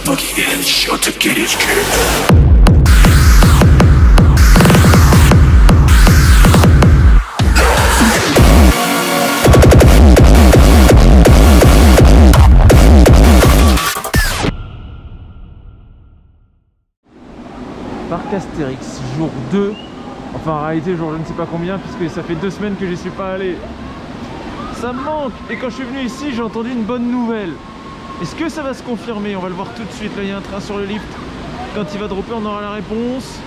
but he ain't sure to get his kick. Parc Astérix, jour 2, enfin en réalité jour je ne sais pas combien puisque ça fait 2 semaines que j'y suis pas allé. Ça me manque. Et quand je suis venu ici j'ai entendu une bonne nouvelle. Est-ce que ça va se confirmer? On va le voir tout de suite. Là il y a un train sur le lift. Quand il va dropper on aura la réponse.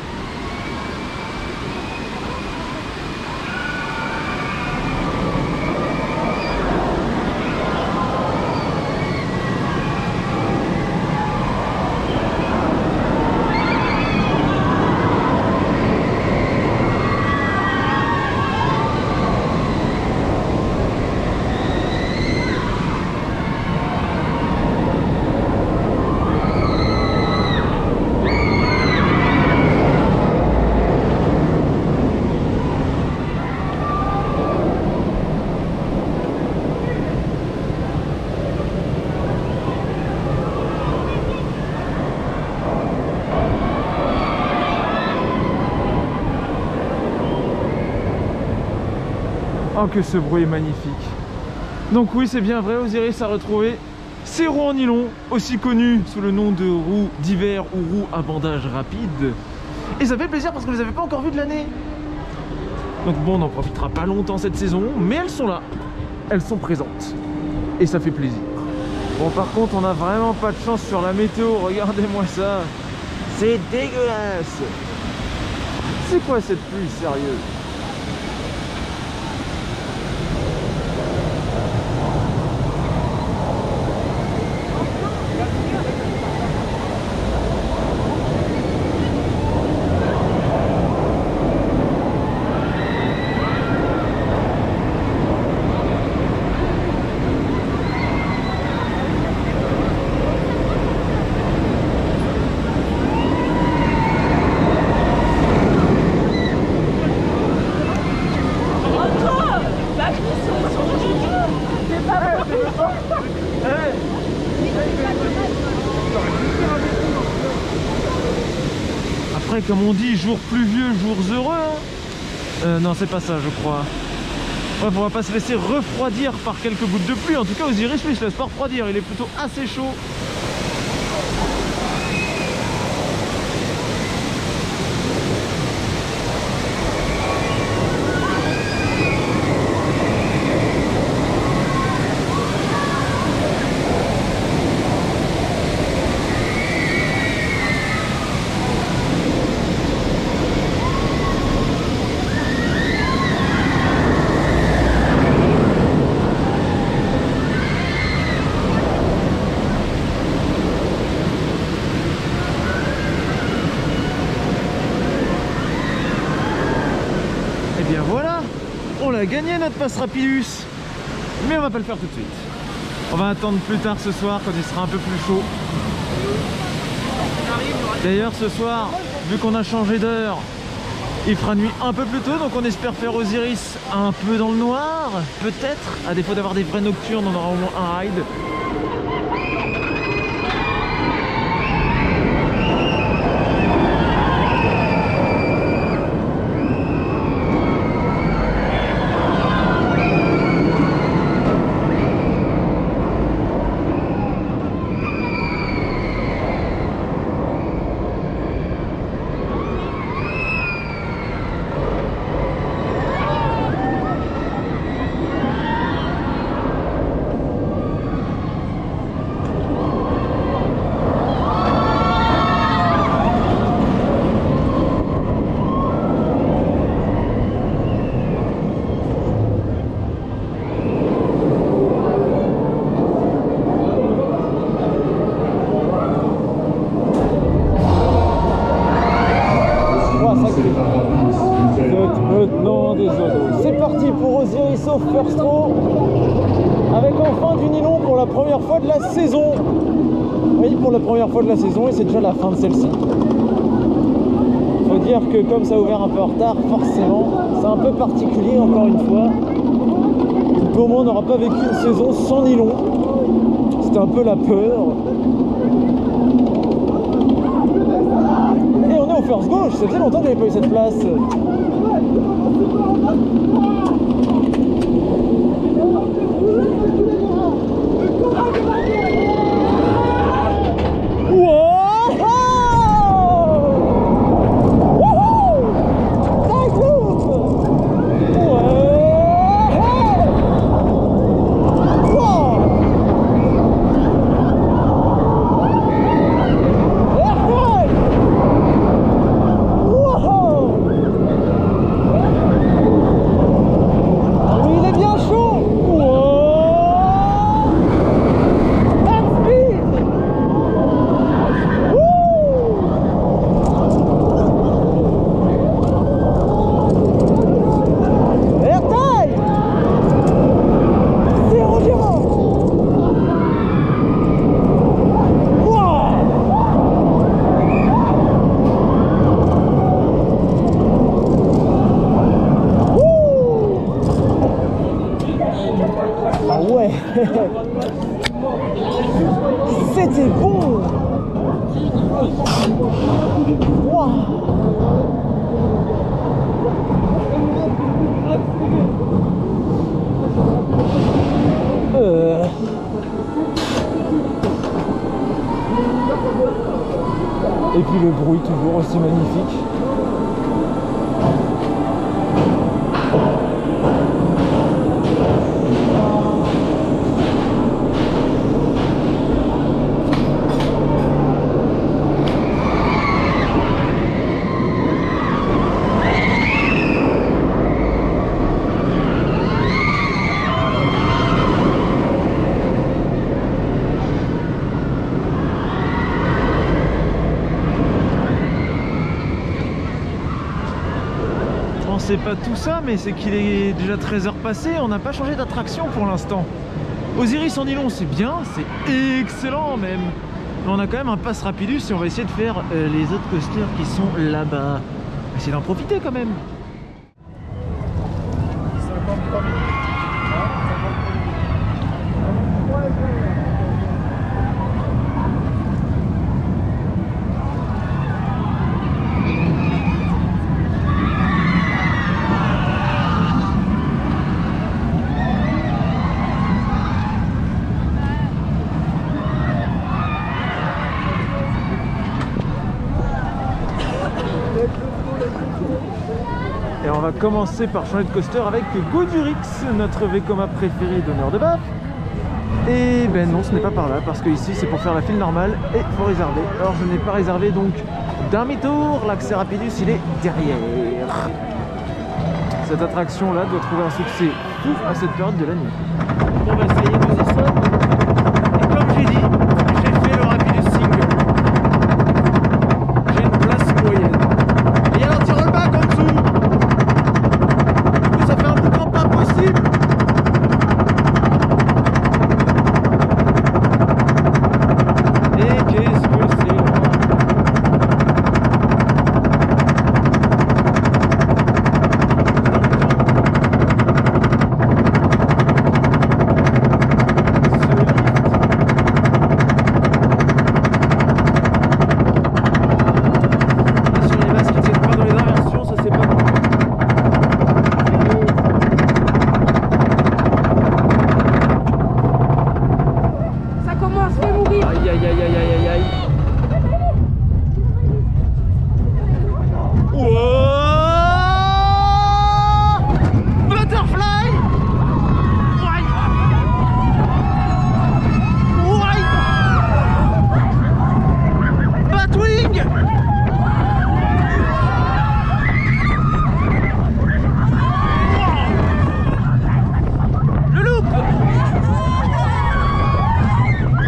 Oh que ce bruit est magnifique. Donc oui c'est bien vrai, Osiris a retrouvé ses roues en nylon, aussi connues sous le nom de roues d'hiver ou roues à bandage rapide. Et ça fait plaisir parce que vous les avez pas encore vues de l'année. Donc bon, on n'en profitera pas longtemps cette saison, mais elles sont là, elles sont présentes. Et ça fait plaisir. Bon par contre on n'a vraiment pas de chance sur la météo, regardez-moi ça. C'est dégueulasse. C'est quoi cette pluie sérieuse? Après, comme on dit, jour pluvieux, jours heureux. Hein. Non, c'est pas ça, je crois. Bref, on va pas se laisser refroidir par quelques gouttes de pluie. En tout cas, Osiris, lui, il se laisse pas refroidir. Il est plutôt assez chaud. Et bien voilà, on a gagné notre passe Rapidus. Mais on va pas le faire tout de suite. On va attendre plus tard ce soir quand il sera un peu plus chaud. D'ailleurs ce soir, vu qu'on a changé d'heure, il fera nuit un peu plus tôt, donc on espère faire Osiris un peu dans le noir. Peut-être, à défaut d'avoir des vrais nocturnes, on aura au moins un ride. C'est parti pour Osiris au first row, avec enfin du nylon pour la première fois de la saison. Oui, pour la première fois de la saison, et c'est déjà la fin de celle-ci. Faut dire que comme ça a ouvert un peu en retard, forcément, c'est un peu particulier encore une fois. Au moins on n'aura pas vécu une saison sans nylon. C'était un peu la peur. au first gauche, ça faisait longtemps que j'avais pas eu cette place. C'était bon. Wow. Et puis le bruit toujours aussi magnifique. C'est pas tout ça, mais c'est qu'il est déjà 13h passé, on n'a pas changé d'attraction pour l'instant. Osiris en Nilon, c'est bien, c'est excellent même. Mais on a quand même un pass rapidus et on va essayer de faire les autres coasters qui sont là-bas. On va essayer d'en profiter quand même. 53 minutes. Et on va commencer par changer de coaster avec Godurix, notre Vekoma préféré d'honneur de Baf. Et ben non, ce n'est pas par là, parce que ici c'est pour faire la file normale et il faut réserver. Alors je n'ai pas réservé, donc demi-tour, l'accès rapidus il est derrière. Cette attraction là doit trouver un succès fou à cette période de la nuit. Bon bah ça y est, nous y sommes. Et comme j'ai dit, j'ai fait le rapidus single. J'ai une place moyenne. Et il y a l'anti-rollback en dessous. Ça fait un mouvement pas possible. Et qu'est-ce que c'est loin. Sur les masques qui tiennent pas dans les inversions, ça c'est pas bon. Ça commence, fais mourir. Aïe aïe aïe aïe aïe aïe aïe. Wouah! Butterfly! Ouaille! Ouaille! Batwing! Le loop!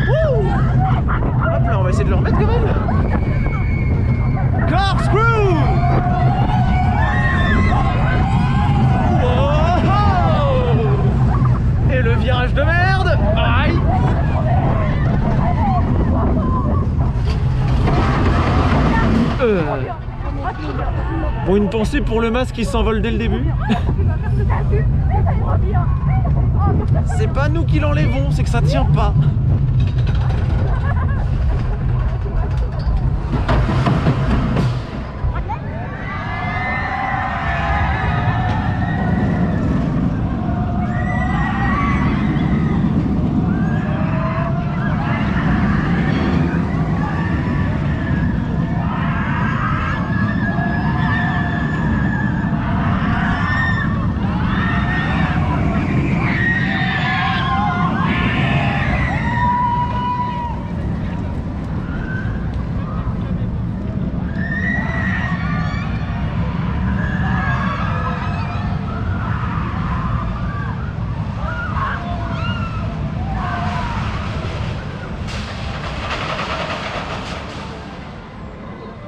Wouh! Hop là, on va essayer de le remettre quand même. Corkscrew! Wow! Et le virage de merde! Aïe! Bon, une pensée pour le masque qui s'envole dès le début. C'est pas nous qui l'enlevons, c'est que ça tient pas.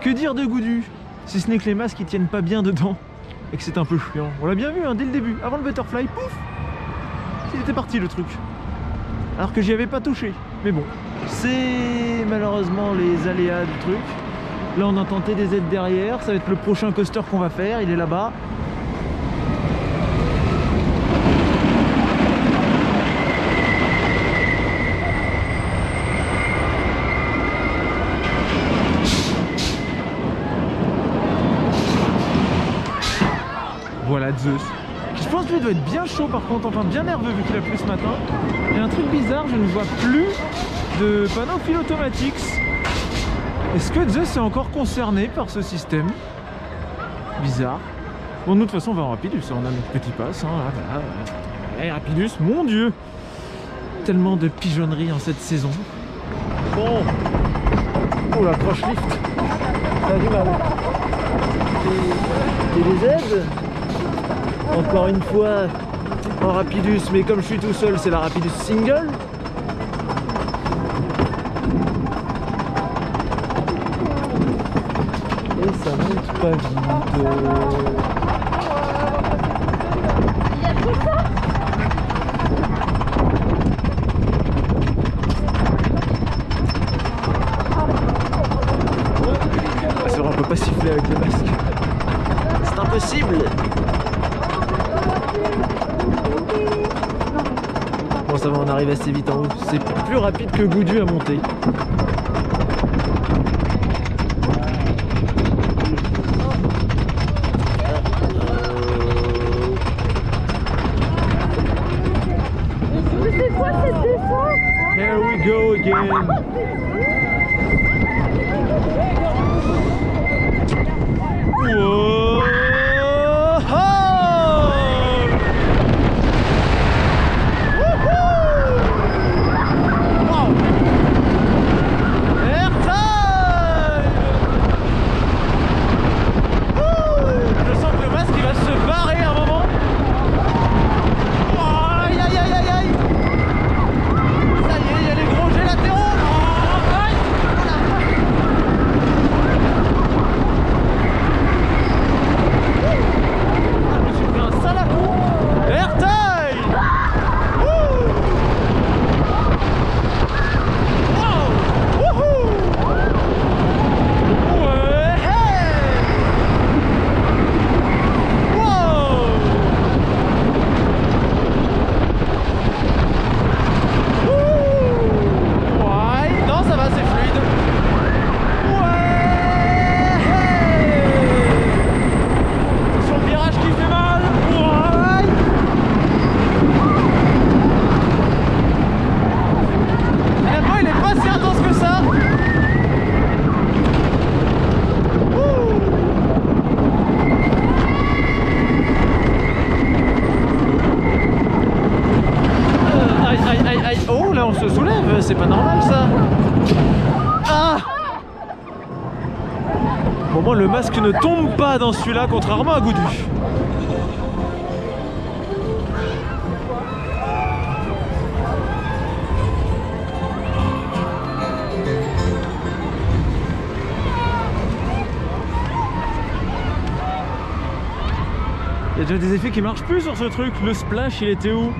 Que dire de Goudu? Si ce n'est que les masques ils tiennent pas bien dedans et que c'est un peu chiant. On l'a bien vu hein, dès le début, avant le butterfly, pouf, il était parti le truc. Alors que j'y avais pas touché. Mais bon, c'est malheureusement les aléas du truc. Là on a tenté des aides derrière, ça va être le prochain coaster qu'on va faire, il est là-bas. Voilà Zeus. Je pense qu'il doit être bien chaud par contre, enfin bien nerveux vu qu'il a plu ce matin. Et un truc bizarre, je ne vois plus de panneau fil automatiques. Est-ce que Zeus est encore concerné par ce système? Bizarre. Bon, nous de toute façon on va en Rapidus, on a notre petit pass. Hein, voilà. Rapidus, mon dieu! Tellement de pigeonnerie en cette saison. Bon. Oh la croche lift. Ça a du mal. Et les aides? Encore une fois en Rapidus, mais comme je suis tout seul, c'est la Rapidus single. Et ça monte pas vite. Il y a tout ça? Ah, c'est vrai, on peut pas siffler avec le masque. C'est impossible. Bon ça va, on arrive assez vite en haut. C'est plus rapide que Goudu à monter. Mais c'est quoi cette descente? Here we go again. Whoa. C'est pas normal ça. Ah bon, moi le masque ne tombe pas dans celui-là, contrairement à Goudu. Il y a déjà des effets qui marchent plus sur ce truc. Le splash il était où?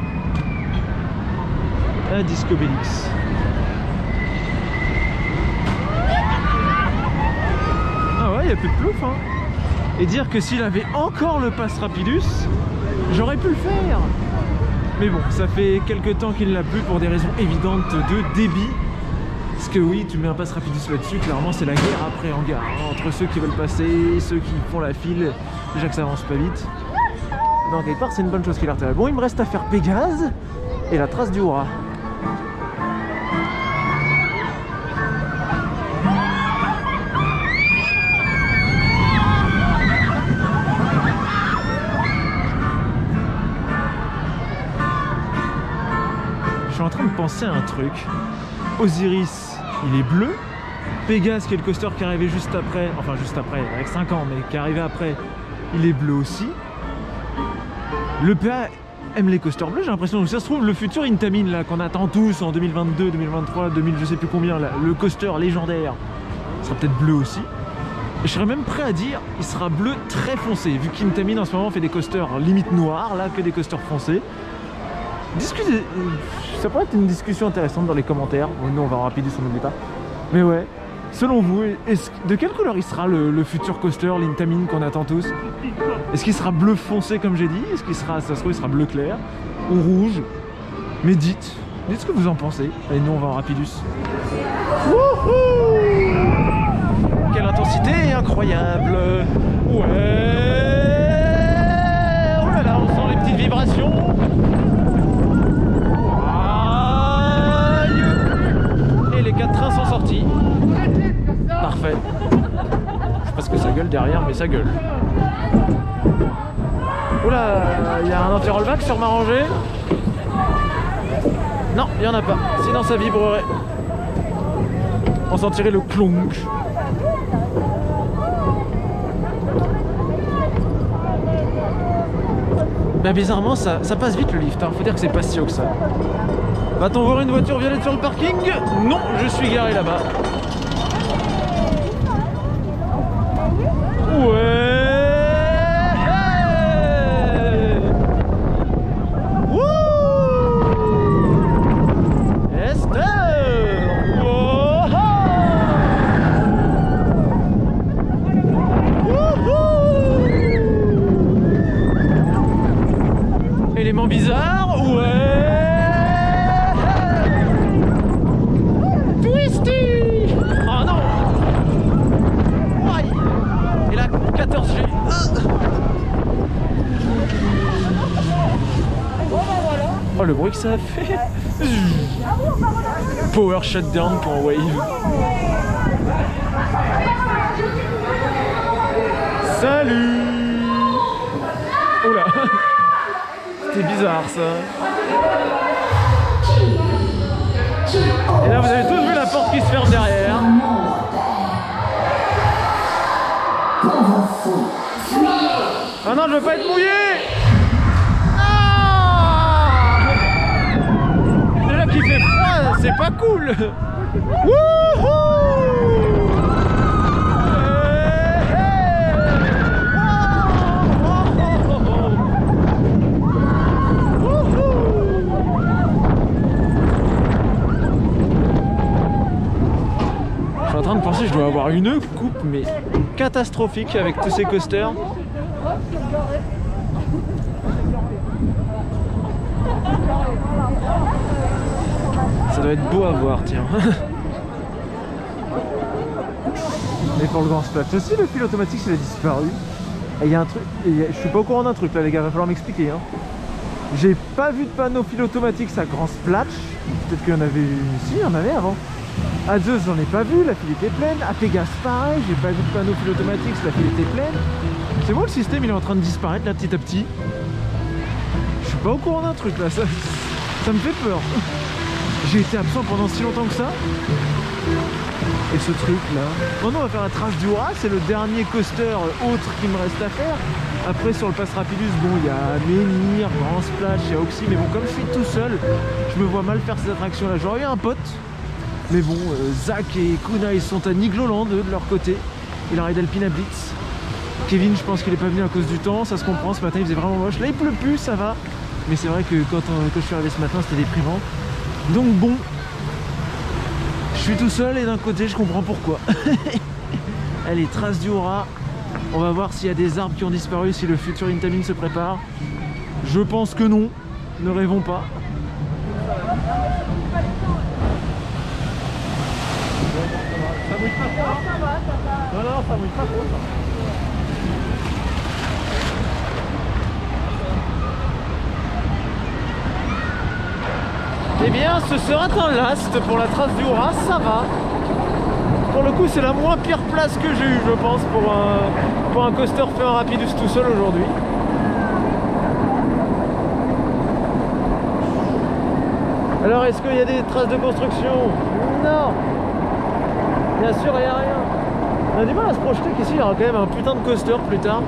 À Disco Bellix. Il n'y a plus de plouf hein. Et dire que s'il avait encore le pass Rapidus, j'aurais pu le faire. Mais bon, ça fait quelques temps qu'il l'a plus pour des raisons évidentes de débit. Parce que oui, tu mets un pass Rapidus là-dessus, clairement c'est la guerre après en gare hein, entre ceux qui veulent passer, ceux qui font la file, déjà que ça avance pas vite. Non, quelque part c'est une bonne chose qu'il a retiré. Bon, il me reste à faire Pégase et la trace du Hura. Je suis en train de penser à un truc. Osiris, il est bleu. Pégase, qui est le coaster qui est arrivé juste après, enfin juste après, avec 5 ans, mais qui est arrivé après, il est bleu aussi. Le PA aime les coasters bleus, j'ai l'impression. Donc ça se trouve, le futur Intamin, là, qu'on attend tous en 2022, 2023, 2000, je sais plus combien, là, le coaster légendaire, sera peut-être bleu aussi. je serais même prêt à dire il sera bleu très foncé, vu qu'Intamin en ce moment fait des coasters limite noirs, là que des coasters foncés. Discutez, ça pourrait être une discussion intéressante dans les commentaires. Bon, nous on va en rapide, on n'oublie pas. Mais ouais, selon vous, de quelle couleur il sera le futur coaster, l'Intamin qu'on attend tous? Est-ce qu'il sera bleu foncé comme j'ai dit? Est-ce qu'il sera, ça se trouve, il sera bleu clair ou rouge? Mais dites ce que vous en pensez. Et nous on va en rapidus. Wouhou! Quelle intensité incroyable! Ouais! Oh là là, on sent les petites vibrations! Aïe! Et les 4 trains sont sortis. Parfait. Je sais pas ce que ça gueule derrière, mais ça gueule. Oula, il y a un anti-rollback sur ma rangée? Non, il n'y en a pas. Sinon ça vibrerait. On sentirait le clonk. Bah bizarrement ça passe vite le lift, hein. Faut dire que c'est pas si haut que ça. Va-t-on voir une voiture violette sur le parking? Non, je suis garé là-bas. Ouais. Élément bizarre, ouais. Twisty. Oh non. Ouais. Et là 14G. Oh le bruit que ça a fait. Power shutdown pour Wave. Salut. Oula. C'était bizarre ça. Et là vous avez tous vu la porte qui se ferme derrière. Ah non, je veux pas être mouillé. Ah, déjà qu'il fait froid, c'est pas cool. Wouhou. Je suis en train de penser que je dois avoir une coupe mais catastrophique avec tous ces coasters. Ça doit être beau à voir, tiens. Mais pour le grand splash aussi, le fil automatique il a disparu. Et il y a un truc, je suis pas au courant d'un truc là les gars, va falloir m'expliquer. Hein. J'ai pas vu de panneau fil automatique à grand splash. Peut-être qu'il y en avait une ici, il y en avait avant. À Zeus j'en ai pas vu, la file était pleine. À Pégase pareil, j'ai pas vu de panneau fil automatique, la file était pleine. C'est bon, le système il est en train de disparaître là petit à petit. Je suis pas au courant d'un truc là, ça me fait peur. J'ai été absent pendant si longtemps que ça. Et ce truc là. Maintenant on va faire la trace du Raz, c'est le dernier coaster autre qui me reste à faire. Après sur le Pass Rapidus, bon il y a Menhir, Grand Splash, il y a Oxy, mais bon comme je suis tout seul, je me vois mal faire ces attractions là. J'aurais eu un pote, mais bon Zach et Kuna ils sont à Nigloland de leur côté. Il a Alpina Blitz. Kevin je pense qu'il est pas venu à cause du temps, ça se comprend, ce matin il faisait vraiment moche. Là il pleut plus, ça va. Mais c'est vrai que quand je suis arrivé ce matin c'était déprimant. Donc bon, je suis tout seul et d'un côté je comprends pourquoi. Allez, trace du Raz. On va voir s'il y a des arbres qui ont disparu, si le futur Intamin se prépare. Je pense que non, ne rêvons pas. Ça mouille pas trop. Non, non, ça mouille pas trop. Eh bien, ce sera un last pour la trace du Raz, ça va. Pour le coup, c'est la moins pire place que j'ai eue, je pense, pour un coaster fait en Rapidus tout seul aujourd'hui. Alors, est-ce qu'il y a des traces de construction? Non. Bien sûr, il n'y a rien. On a du mal à se projeter qu'ici, il y aura quand même un putain de coaster plus tard.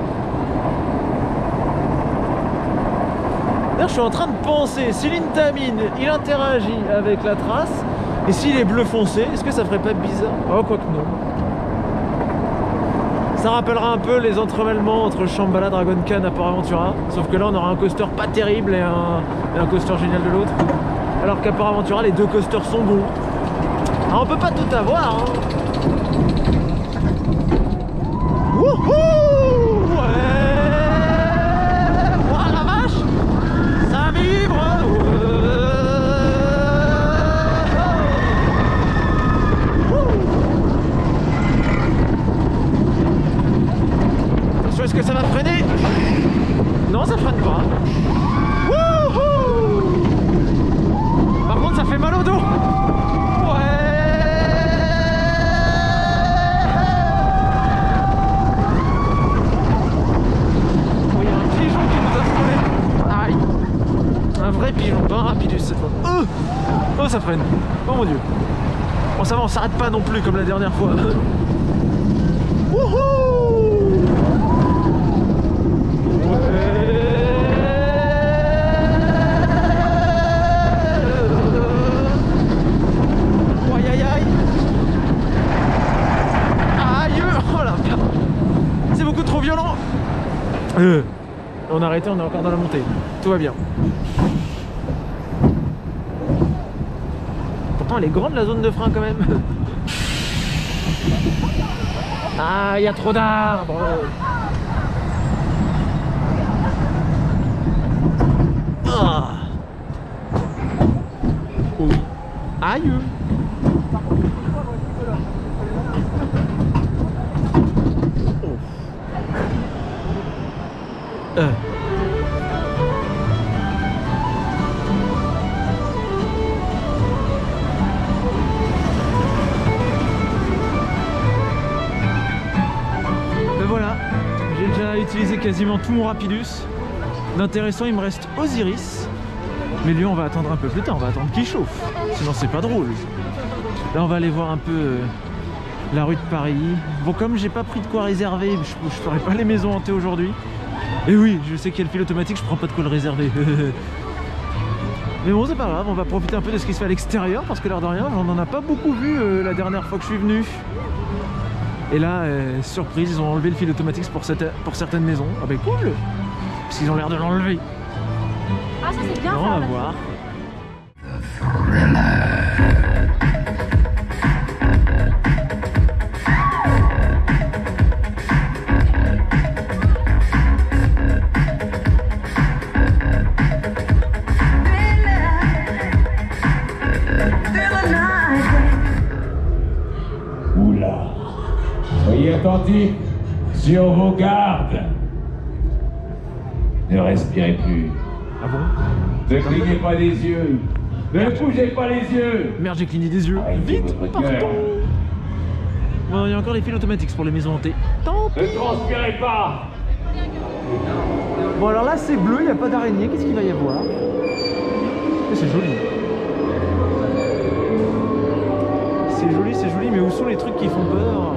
D'ailleurs, je suis en train de penser, si l'Intamin, il interagit avec la trace, et s'il est bleu foncé, est-ce que ça ferait pas bizarre? Oh, quoi que non. Ça rappellera un peu les entremêlements entre Shambhala, Dragon Khan à Port Aventura. Sauf que là on aura un coaster pas terrible et un coaster génial de l'autre. Alors qu'à Port Aventura les deux coasters sont bons. Alors on peut pas tout avoir hein. Wouhou! Ouais! Oh la vache! Ça vibre! Attention, est-ce que ça va freiner? Non, ça freine pas. Wouhou! Par contre, ça fait mal au dos. Un vrai pigeon, pas un rapidus cette fois. Oh, ça freine. Oh mon dieu. Bon, ça va, on s'arrête pas non plus comme la dernière fois. Wouhou! Aïe aïe aïe. Aïe. Oh là. C'est beaucoup trop violent. On a arrêté, on est encore dans la montée. Tout va bien. Pourtant elle est grande la zone de frein quand même. Ah, il y a trop d'arbres. Ah. Oui. Aïe. Voilà, j'ai déjà utilisé quasiment tout mon Rapidus. D'intéressant, il me reste Osiris. Mais lui, on va attendre un peu plus tard, on va attendre qu'il chauffe. Sinon, c'est pas drôle. Là, on va aller voir un peu la rue de Paris. Bon, comme j'ai pas pris de quoi réserver, je ferai pas les maisons hantées aujourd'hui. Et oui, je sais qu'il y a le fil automatique, je prends pas de quoi le réserver. Mais bon, c'est pas grave, on va profiter un peu de ce qui se fait à l'extérieur parce que l'air de rien, on en a pas beaucoup vu la dernière fois que je suis venu. Et là, surprise, ils ont enlevé le fil automatique pour certaines maisons. Ah bah cool! Parce qu'ils ont l'air de l'enlever. Ah ça c'est bien. Alors, on va voir. Oula. Soyez attentifs sur vos gardes. Ne respirez plus. Ah bon? Ne clignez pas les yeux. Ne bougez pas les yeux. Merde, j'ai cligné des yeux. Arrêtez Vite, votre partons. cœur. Bon, il y a encore les fils automatiques pour les maisons hantées. Tant pis. Ne transpirez pas. Bon, alors là, c'est bleu, il n'y a pas d'araignée. Qu'est-ce qu'il va y avoir? C'est joli. C'est joli, mais où sont les trucs qui font peur?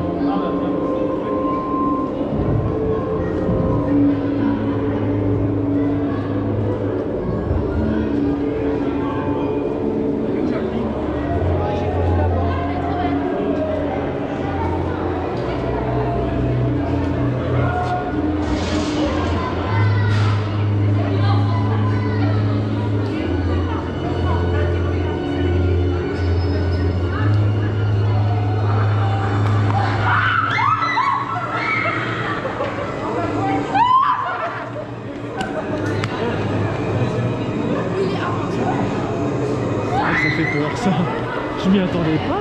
Ça fait peur ça, je m'y attendais pas.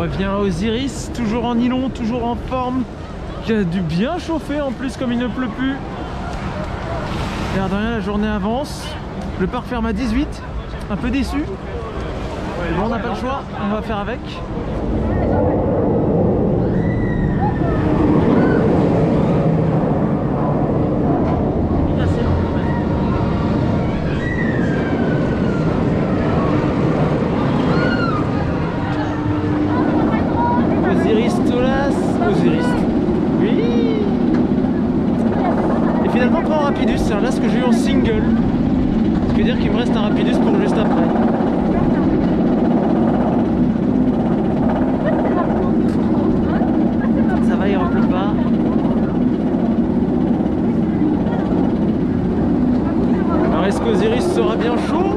revient à Osiris, toujours en nylon, toujours en forme, qui a dû bien chauffer en plus comme il ne pleut plus. L'air de rien, la journée avance. Le parc ferme à 18, un peu déçu. Bon, on n'a pas le choix, on va faire avec. Osiris Tolas, Osiris. Oui. Et finalement pas en Rapidus, c'est là ce que j'ai eu en single. Ce qui veut dire qu'il me reste un Rapidus pour juste après. Ça va, il ne pleut pas. Alors est-ce qu'Osiris sera bien chaud?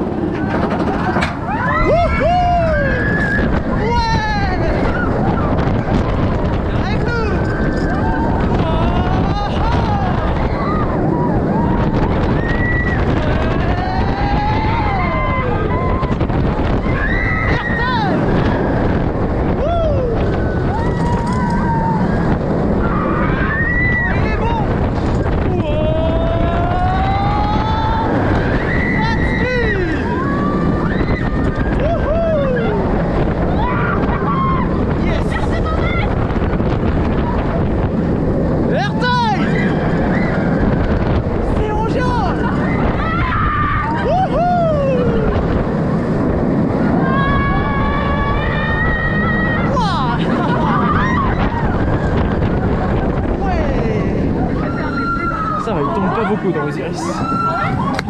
Ça va, il tombe pas beaucoup dans Osiris.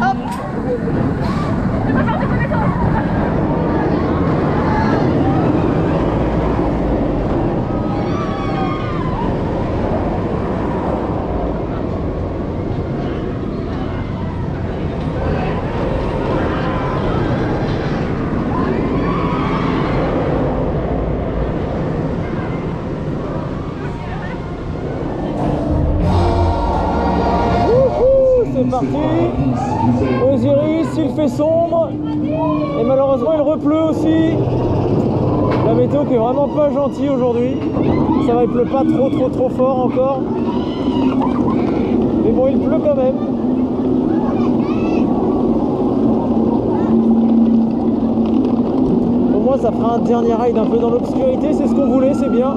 Hop. C'est parti. Osiris, il fait sombre et malheureusement il repleut aussi. La météo qui est vraiment pas gentille aujourd'hui. Ça va, il pleut pas trop fort encore. Mais bon, il pleut quand même. Pour moi, ça fera un dernier ride un peu dans l'obscurité. C'est ce qu'on voulait, c'est bien.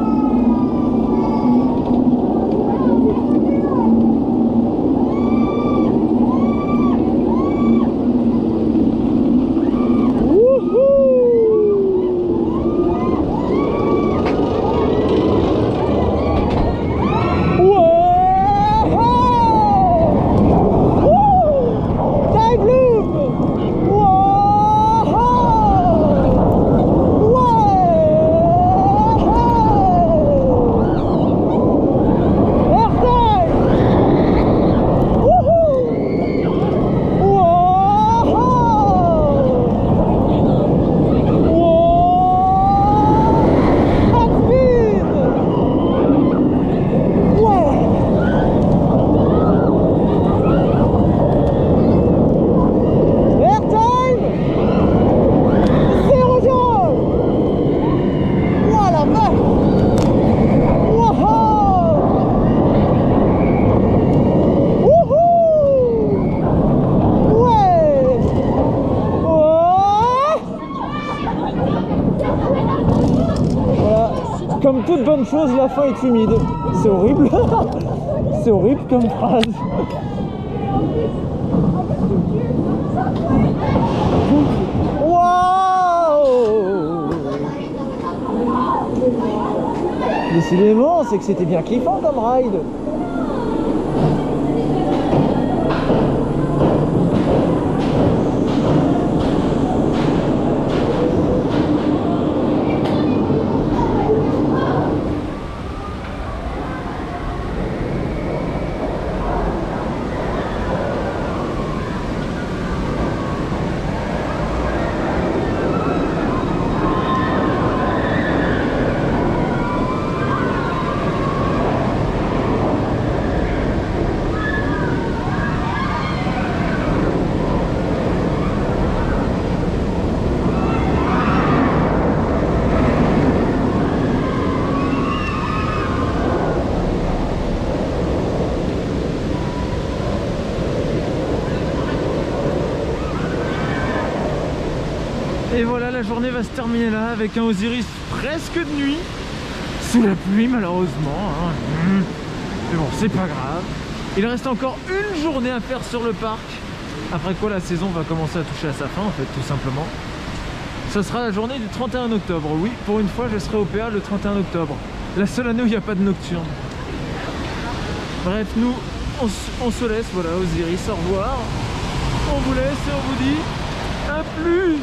Comme toute bonne chose, la fin est humide. C'est horrible. C'est horrible comme phrase. Waouh! Décidément, c'est que c'était bien kiffant comme ride. la journée va se terminer là avec un Osiris presque de nuit. Sous la pluie malheureusement. Hein. Mais bon, c'est pas grave. Il reste encore une journée à faire sur le parc. Après quoi la saison va commencer à toucher à sa fin en fait, tout simplement. Ce sera la journée du 31 octobre. Oui, pour une fois, je serai au PA le 31 octobre. La seule année où il n'y a pas de nocturne. Bref, nous, on se laisse. Voilà, Osiris, au revoir. On vous laisse et on vous dit à plus.